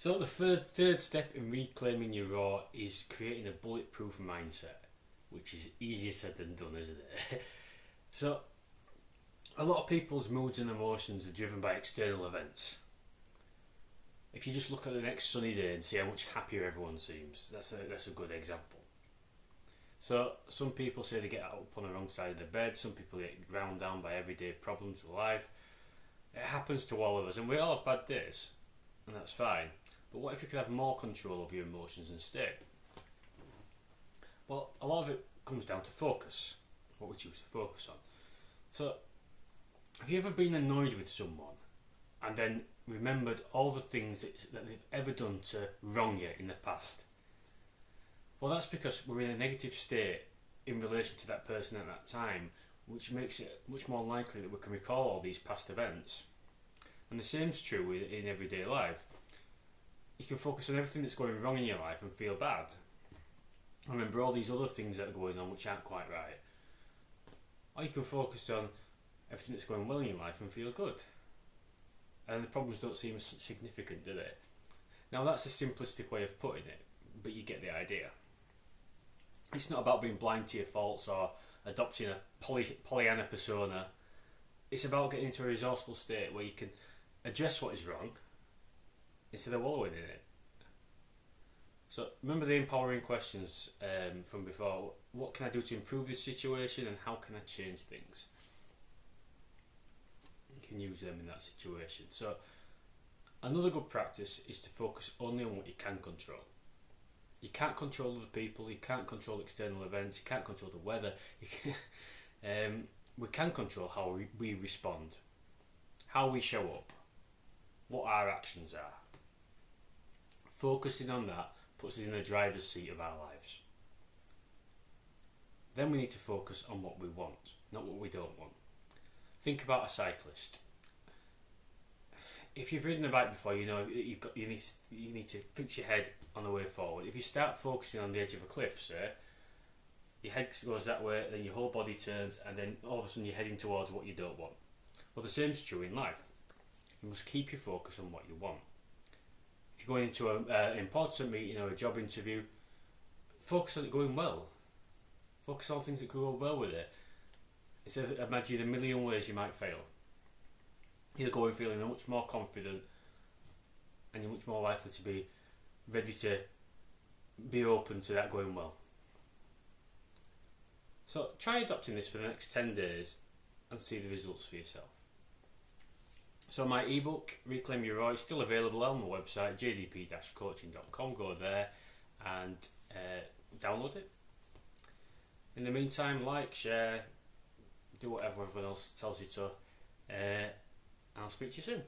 So the third step in reclaiming your raw is creating a bulletproof mindset, which is easier said than done, isn't it? So a lot of people's moods and emotions are driven by external events. If you just look at the next sunny day and see how much happier everyone seems, that's a good example. So some people say they get up on the wrong side of the bed, some people get ground down by everyday problems of life. It happens to all of us, and we all have bad days, and that's fine. But what if you could have more control of your emotions instead? Well, a lot of it comes down to focus, what we choose to focus on. So, have you ever been annoyed with someone and then remembered all the things that they've ever done to wrong you in the past? Well, that's because we're in a negative state in relation to that person at that time, which makes it much more likely that we can recall all these past events. And the same is true in everyday life. You can focus on everything that's going wrong in your life and feel bad. Remember all these other things that are going on which aren't quite right. Or you can focus on everything that's going well in your life and feel good. And the problems don't seem significant, do they? Now that's a simplistic way of putting it, but you get the idea. It's not about being blind to your faults or adopting a Pollyanna persona. It's about getting into a resourceful state where you can address what is wrong instead of wallowing in it. So remember the empowering questions from before. What can I do to improve this situation, and how can I change things? You can use them in that situation. So another good practice is to focus only on what you can control. You can't control other people, you can't control external events, you can't control the weather. We can control how we respond, how we show up, what our actions are. Focusing on that puts us in the driver's seat of our lives. Then we need to focus on what we want, not what we don't want. Think about a cyclist. If you've ridden a bike before, you know you need to fix your head on the way forward. If you start focusing on the edge of a cliff, say, your head goes that way, then your whole body turns, and then all of a sudden you're heading towards what you don't want. Well, the same is true in life. You must keep your focus on what you want. If you're going into an important meeting or a job interview, focus on it going well. Focus on things that go well with it. Instead of imagine a million ways you might fail. You'll go in feeling much more confident, and you're much more likely to be ready to be open to that going well. So try adopting this for the next 10 days and see the results for yourself. So my ebook, Reclaim Your Raw, is still available on my website, jdp-coaching.com. Go there and download it. In the meantime, like, share, do whatever everyone else tells you to. I'll speak to you soon.